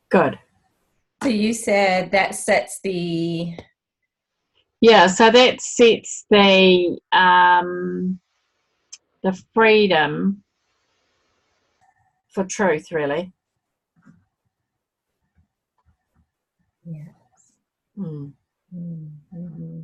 Good. So you said that sets the, Yeah, so that sets the freedom for truth, really. yeah. Mm. Mm-hmm.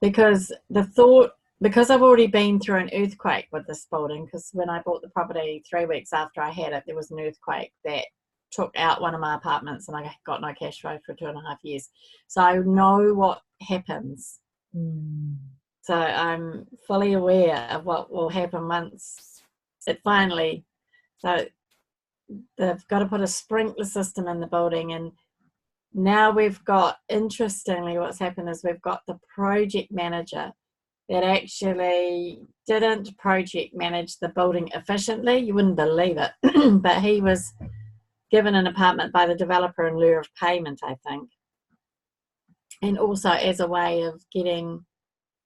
Because the thought, because I've already been through an earthquake with this building, because when I bought the property 3 weeks after I had it, there was an earthquake that took out one of my apartments and I got no cash flow for 2.5 years. So I know what happens. Mm. So I'm fully aware of what will happen once it finally, so they've got to put a sprinkler system in the building. And now we've got, interestingly, what's happened is we've got the project manager that actually didn't project manage the building efficiently. You wouldn't believe it. But he was given an apartment by the developer in lieu of payment, I think. And also as a way of getting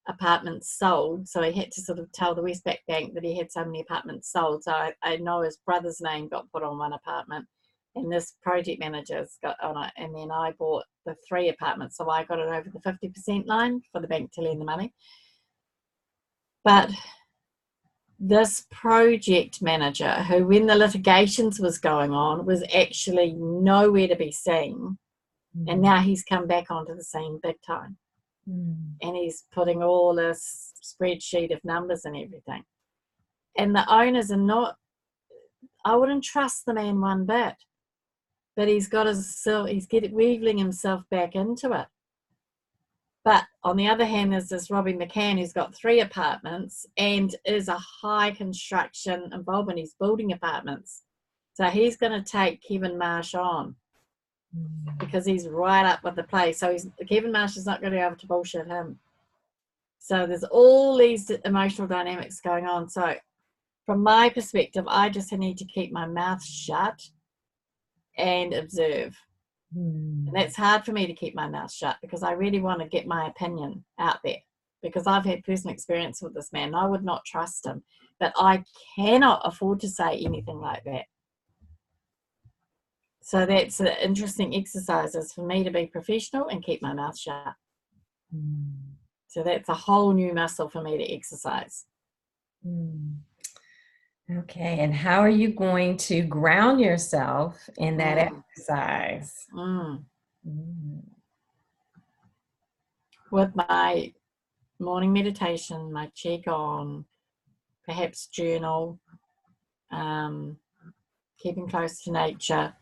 apartments sold. So he had to sort of tell the Westpac Bank that he had so many apartments sold. So I know his brother's name got put on one apartment and this project manager's got on it. And then I bought the 3 apartments. So I got it over the 50% line for the bank to lend the money. But this project manager, who when the litigations was going on, was actually nowhere to be seen. And Mm. now he's come back onto the scene big time. Mm. And he's putting all this spreadsheet of numbers and everything. And the owners are not, I wouldn't trust the man one bit, but he's got he's weaving himself back into it. But on the other hand, there's this Robbie McCann who's got 3 apartments and is a high construction involvement. He's building apartments. So he's going to take Kevin Marsh on Mm. because he's right up with the place. So Kevin Marsh is not going to be able to bullshit him. So there's all these emotional dynamics going on. So from my perspective, I just need to keep my mouth shut and observe. And Mm. that's hard for me to keep my mouth shut because I really want to get my opinion out there because I've had personal experience with this man. I would not trust him, but I cannot afford to say anything like that. So that's an interesting exercise is for me to be professional and keep my mouth shut. Mm. So that's a whole new muscle for me to exercise. Mm. Okay, and how are you going to ground yourself in that Mm, exercise? mm. Mm. With my morning meditation, my check on, perhaps journal, um, keeping close to nature,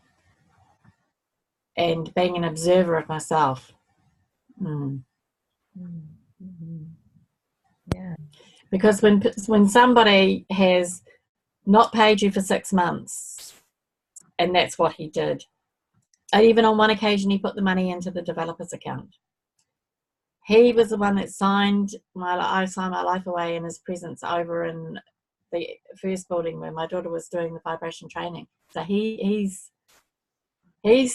and being an observer of myself. Mm. Mm. Mhm. Yeah. Because when somebody has not paid you for 6 months, and that's what he did, and even on one occasion he put the money into the developer's account. He was the one that I signed my life away in his presence over in the first building where my daughter was doing the vibration training. So he's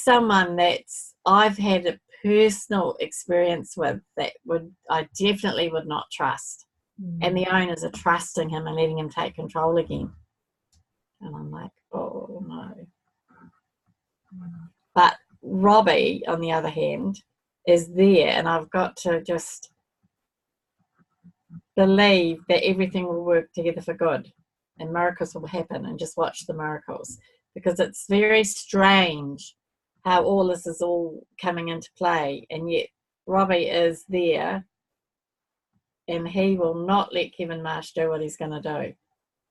someone that I've had a personal experience with that I definitely would not trust. And Mm. the owners are trusting him and letting him take control again. And I'm like, oh no. But Robbie, on the other hand, is there, and I've got to just believe that everything will work together for good and miracles will happen and just watch the miracles because it's very strange how all this is all coming into play, and yet Robbie is there and he will not let Kevin Marsh do what he's going to do.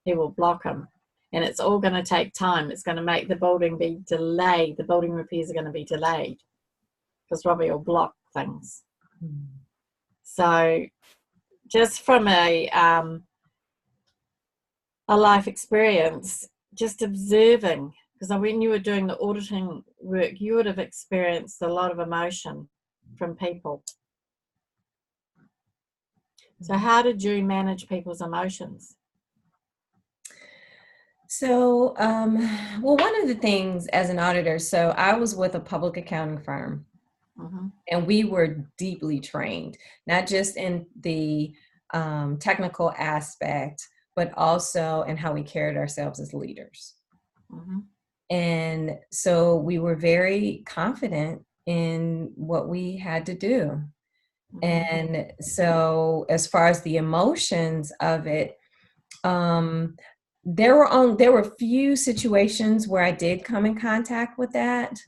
He will block him, and it's all going to take time. It's going to make the building be delayed. The building repairs are going to be delayed because Robbie will block things. Mm. So just from a life experience, just observing, because when you were doing the auditing work, you would have experienced a lot of emotion from people. So how did you manage people's emotions? So, well, one of the things as an auditor, so I was with a public accounting firm Mm-hmm. and we were deeply trained, not just in the technical aspect, but also in how we carried ourselves as leaders. Mm-hmm. And so we were very confident in what we had to do. And so as far as the emotions of it, there were few situations where I did come in contact with that,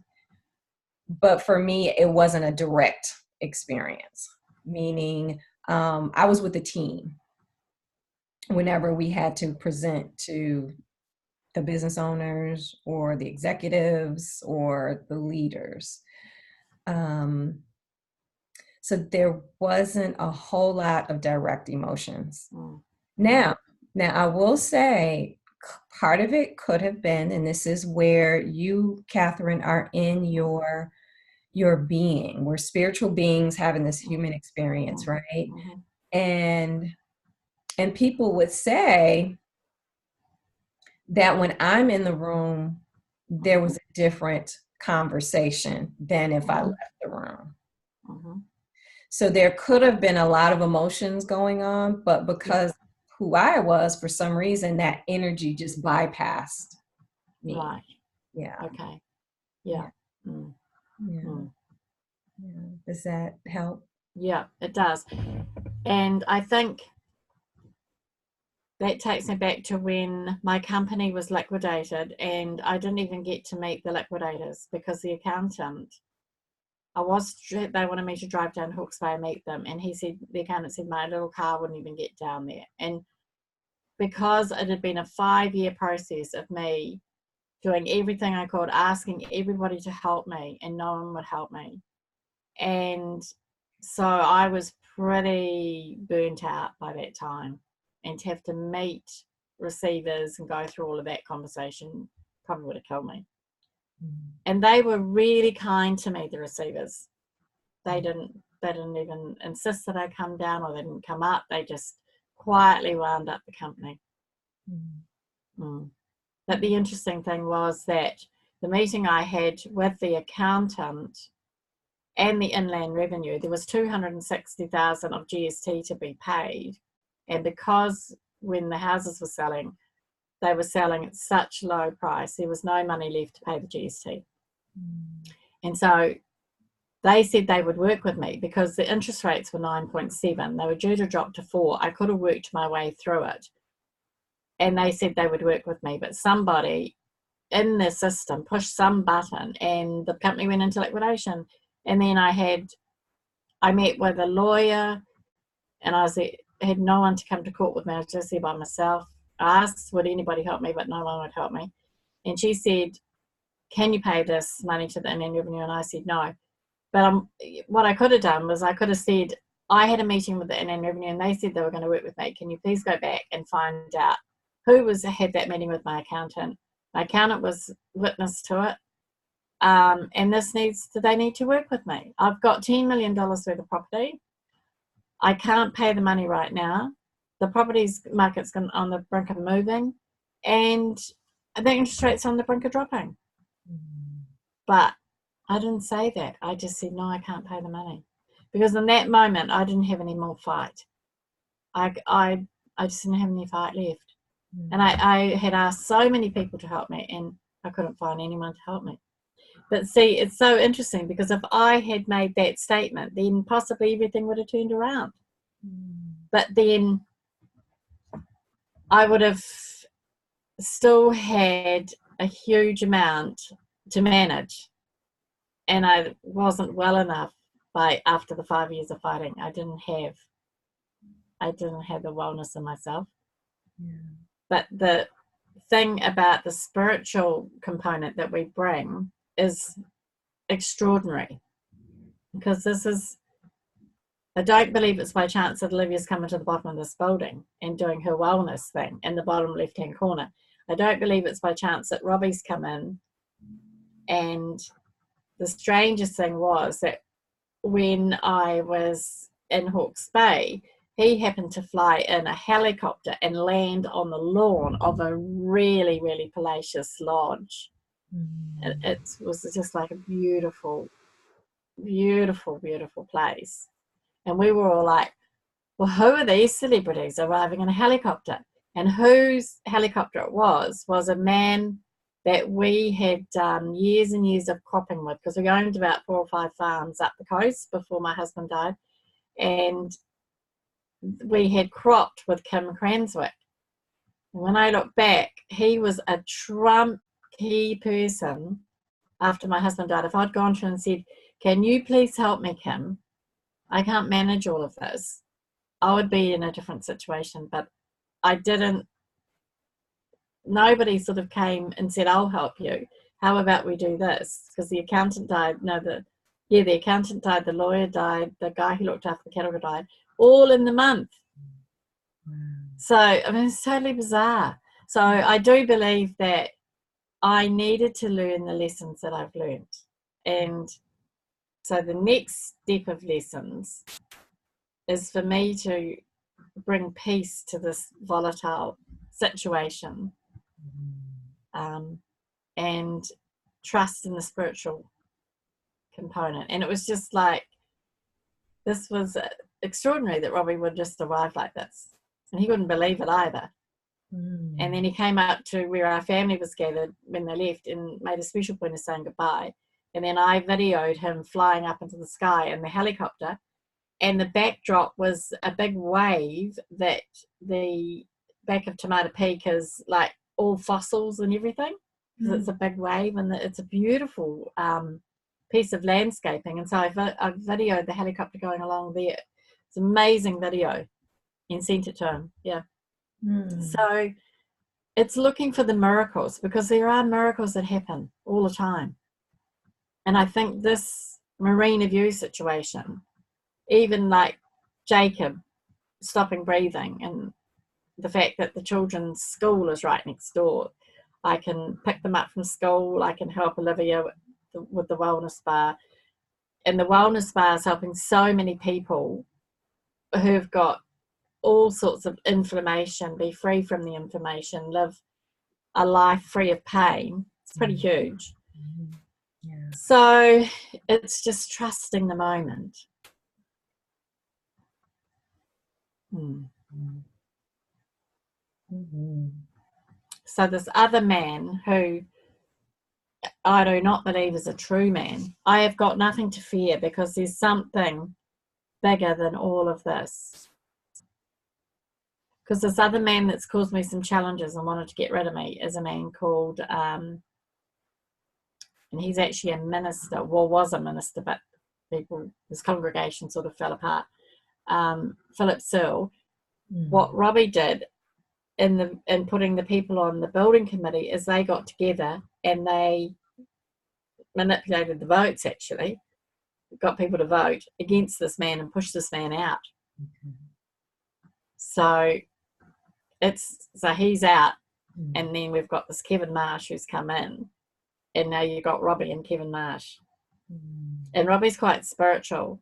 but for me, it wasn't a direct experience, meaning I was with the team whenever we had to present to the business owners or the executives or the leaders. So there wasn't a whole lot of direct emotions. Now I will say part of it could have been, and this is where you, Catherine, are in your being. We're spiritual beings having this human experience, right? And people would say that when I'm in the room, there was a different conversation than if I left the room. So there could have been a lot of emotions going on, but because who I was, for some reason, that energy just bypassed me. Right. Yeah. Okay. Yeah. Yeah. Does that help? Yeah, it does. And I think that takes me back to when my company was liquidated, and I didn't even get to meet the liquidators because the accountant, they wanted me to drive down Hawke's Bay and meet them, and the accountant said my little car wouldn't even get down there. And because it had been a 5-year process of me doing everything I could, asking everybody to help me, and no one would help me. And so I was pretty burnt out by that time, and to have to meet receivers and go through all of that conversation probably would have killed me. And they were really kind to me, the receivers. They didn't even insist that I come down, or they didn't come up. They just quietly wound up the company. But the interesting thing was that the meeting I had with the accountant and the Inland Revenue, there was 260,000 of GST to be paid. And because when the houses were selling, they were selling at such low price, there was no money left to pay the GST. And so they said they would work with me because the interest rates were 9.7. They were due to drop to 4. I could have worked my way through it. And they said they would work with me, but somebody in the system pushed some button and the company went into liquidation. And then I met with a lawyer, and I had no one to come to court with me. I was just there by myself. I asked, would anybody help me, but no one would help me. And she said, can you pay this money to the Inland Revenue? And I said, no. But what I could have done was I could have said, I had a meeting with the Inland Revenue and they said they were going to work with me. Can you please go back and find out who had that meeting with my accountant? My accountant was witness to it. And they need to work with me. I've got $10 million worth of property. I can't pay the money right now. The properties market's on the brink of moving, and the interest rate's on the brink of dropping. But I didn't say that. I just said, no, I can't pay the money. Because in that moment, I didn't have any more fight. I just didn't have any fight left. And I had asked so many people to help me, and I couldn't find anyone to help me. But see, it's so interesting because if I had made that statement, then possibly everything would have turned around. But then I would have still had a huge amount to manage. And I wasn't well enough after the 5 years of fighting. I didn't have the wellness in myself. But the thing about the spiritual component that we bring is extraordinary, because I don't believe it's by chance that Olivia's coming to the bottom of this building and doing her wellness thing in the bottom left-hand corner. I don't believe it's by chance that Robbie's come in. And the strangest thing was that when I was in Hawke's Bay, he happened to fly in a helicopter and land on the lawn of a really, really palatial lodge. It was just like a beautiful, beautiful, beautiful place. And we were all like, well, who are these celebrities arriving in a helicopter? And whose helicopter it was a man that we had done years and years of cropping with, because we owned about 4 or 5 farms up the coast before my husband died, and we had cropped with Kim Cranswick. When I look back, he was a trump key person after my husband died. If I'd gone to him and said, can you please help me, Kim? I can't manage all of this, I would be in a different situation. But I didn't. Nobody sort of came and said, I'll help you. How about we do this? Because the accountant died. The accountant died, the lawyer died, the guy who looked after the cattle died, all in the month. So, I mean, it's totally bizarre. So I do believe that I needed to learn the lessons that I've learned. And so the next step of lessons is for me to bring peace to this volatile situation, and trust in the spiritual component. And it was just like, this was extraordinary that Robbie would just arrive like this. And he wouldn't believe it either. And then he came up to where our family was gathered when they left and made a special point of saying goodbye. And then I videoed him flying up into the sky in the helicopter. And the backdrop was a big wave that the back of Tomato Peak is like all fossils and everything. It's a big wave, and it's a beautiful piece of landscaping. And so I videoed the helicopter going along there. It's an amazing video, and sent it to him. Yeah. So it's looking for the miracles, because there are miracles that happen all the time. And I think this Marina View situation, even like Jacob stopping breathing, and the fact that the children's school is right next door, I can pick them up from school, I can help Olivia with the wellness bar, and the wellness bar is helping so many people who've got all sorts of inflammation, be free from the inflammation, live a life free of pain. It's pretty huge. Yeah. So it's just trusting the moment. So this other man, who I do not believe is a true man, I have got nothing to fear, because there's something bigger than all of this. Because this other man that's caused me some challenges and wanted to get rid of me is a man called, and he's actually a minister, well, was a minister, but his congregation sort of fell apart. Philip Searle. What Robbie did in putting the people on the building committee is they got together and they manipulated the votes, actually, got people to vote against this man and pushed this man out. So he's out, and then we've got this Kevin Marsh who's come in, and now you've got Robbie and Kevin Marsh. And Robbie's quite spiritual.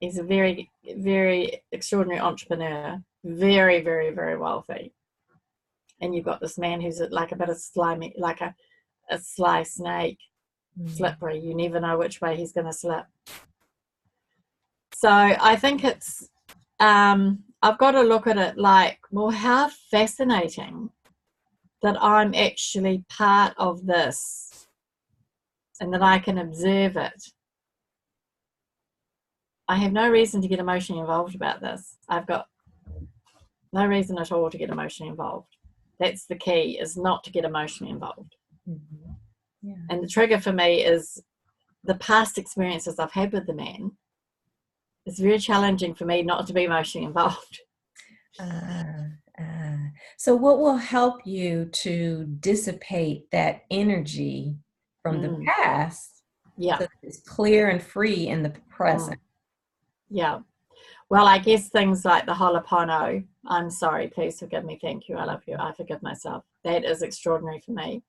He's a very, very extraordinary entrepreneur, very, very, very wealthy. And you've got this man who's like a bit of slimy, like a sly snake, slippery. You never know which way he's going to slip. So I think it's, I've got to look at it like, well, how fascinating that I'm actually part of this and that I can observe it. I have no reason to get emotionally involved about this. I've got no reason at all to get emotionally involved. That's the key, is not to get emotionally involved. Yeah. And the trigger for me is the past experiences I've had with the man. It's very challenging for me not to be emotionally involved. So what will help you to dissipate that energy from the past, so that it's clear and free in the present? Yeah. Well, I guess things like the Ho'oponopono, I'm sorry, please forgive me, thank you, I love you, I forgive myself. That is extraordinary for me.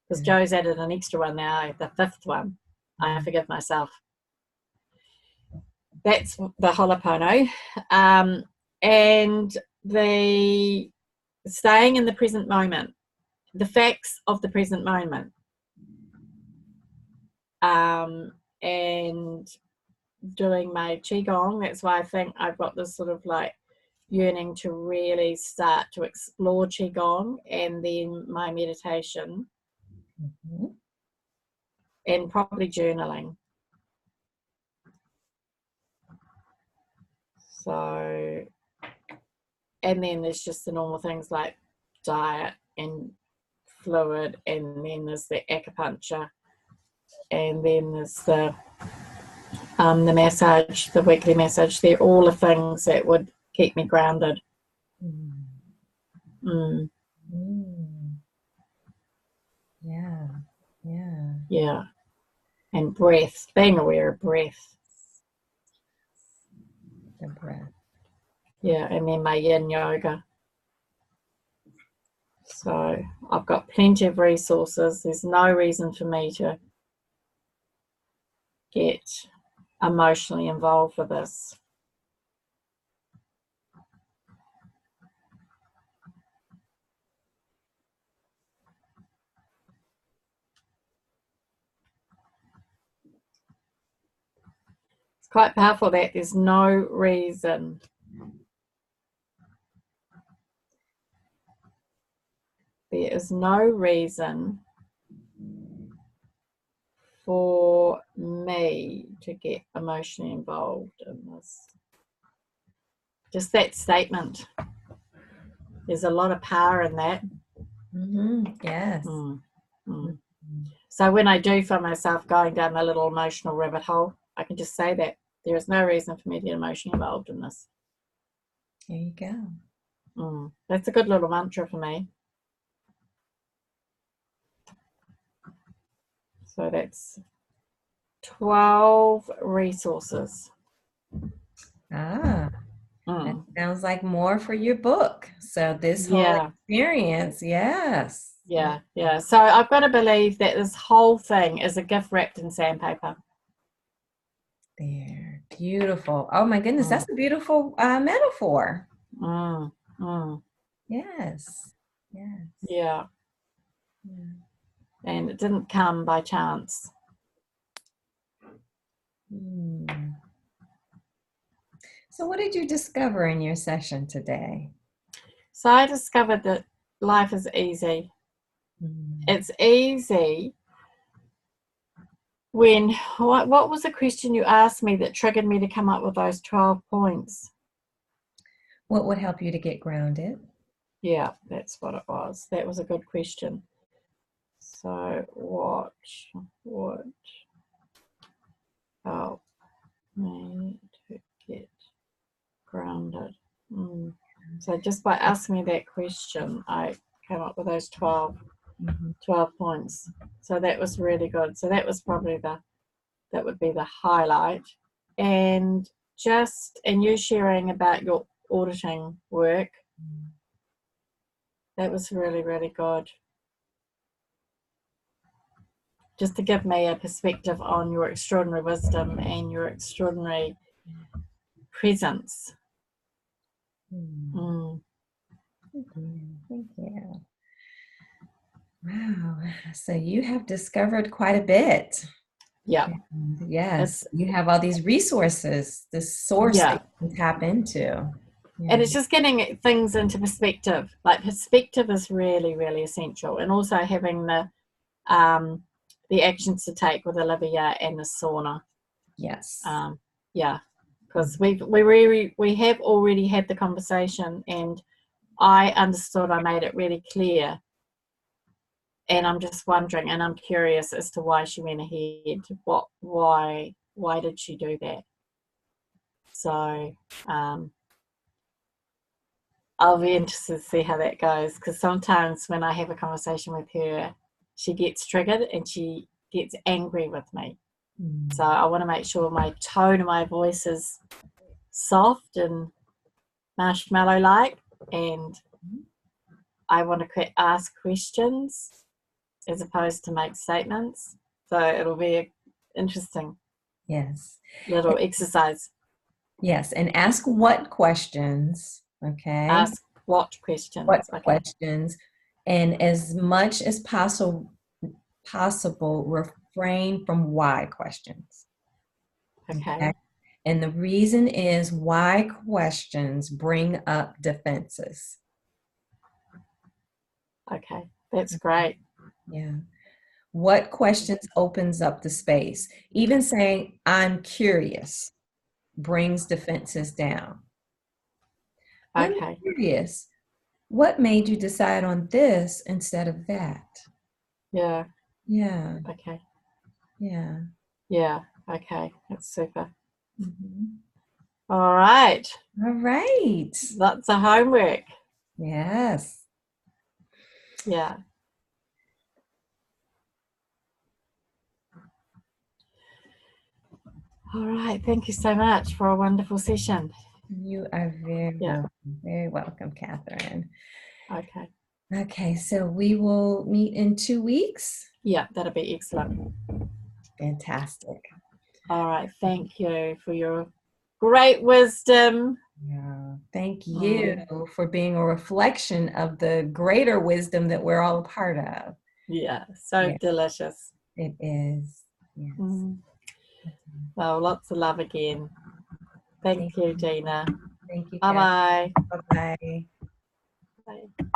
Because Joe's added an extra one now, the 5th one. I forgive myself. That's the Ho'oponopono. And the staying in the present moment, the facts of the present moment. And doing my Qigong. That's why I think I've got this sort of like yearning to really start to explore Qigong, and then my meditation. Mhm. and probably journaling. So, and then there's just the normal things like diet and fluid, and then there's the acupuncture, and then there's the massage, the weekly massage. They're all the things that would keep me grounded. Mm. Mm. Mm. Yeah, yeah. Yeah. And breath, being aware of breath. The breath. Yeah, and then my yin yoga. So I've got plenty of resources. There's no reason for me to get emotionally involved with this. It's quite powerful that there's no reason. There is no reason for me to get emotionally involved in this. Just that statement. There's a lot of power in that. Mm-hmm. Yes. Mm. Mm. Mm-hmm. So when I do find myself going down a little emotional rabbit hole, I can just say that there is no reason for me to get emotionally involved in this. There you go. That's a good little mantra for me. So that's 12 resources. Ah, that Mm. sounds like more for your book. So this whole Yeah, experience, yes. yeah, yeah. So I've got to believe that this whole thing is a gift wrapped in sandpaper. There. Beautiful. Oh my goodness, Mm. that's a beautiful metaphor. Mm. Mm. Yes. Yes. Yeah, Yeah. and it didn't come by chance. Hmm. So what did you discover in your session today? So I discovered that life is easy. Hmm. It's easy when, what was the question you asked me that triggered me to come up with those 12 points? What would help you to get grounded? Yeah, that's what it was. That was a good question. So what would help me to get grounded? So just by asking me that question, I came up with those 12 points. So that was really good. So that was probably that would be the highlight. And you sharing about your auditing work, that was really, really good. Just to give me a perspective on your extraordinary wisdom and your extraordinary presence. Mm. Thank you. Thank you. Wow. So you have discovered quite a bit. Yeah. Yes. You have all these resources, this source that you can tap into. Yeah. And it's just getting things into perspective. Like perspective is really, really essential. And also having the actions to take with Olivia and the sauna. Yes. Yeah. Because we have already had the conversation, and I understood, I made it really clear. And I'm just wondering, and I'm curious as to why she went ahead. Why did she do that? So I'll be interested to see how that goes, because sometimes when I have a conversation with her, she gets triggered and she gets angry with me. So I want to make sure my tone of my voice is soft and marshmallow-like, and I want to ask questions as opposed to make statements. So it'll be an interesting little exercise. Yes, and ask what questions, okay? Ask what questions. What questions, and as much as possible, refrain from why questions. Okay. And the reason is why questions bring up defenses. Okay, that's great. Yeah. What questions opens up the space? Even saying, I'm curious, brings defenses down. I'm Okay. curious. What made you decide on this instead of that? Yeah. Yeah. Okay. Yeah. Yeah. Okay. That's super. Mhm. All right. All right. Lots of homework. Yes. Yeah. All right. Thank you so much for a wonderful session. You are very welcome, Catherine. Okay. Okay, so we will meet in 2 weeks. Yeah, that'll be excellent. Fantastic. All right. Thank you for your great wisdom. Yeah. Thank you for being a reflection of the greater wisdom that we're all a part of. Yeah, so delicious. It is. Yes. Well, lots of love again. Thank you, Gina. Thank you, Bye-bye. Bye-bye. Bye.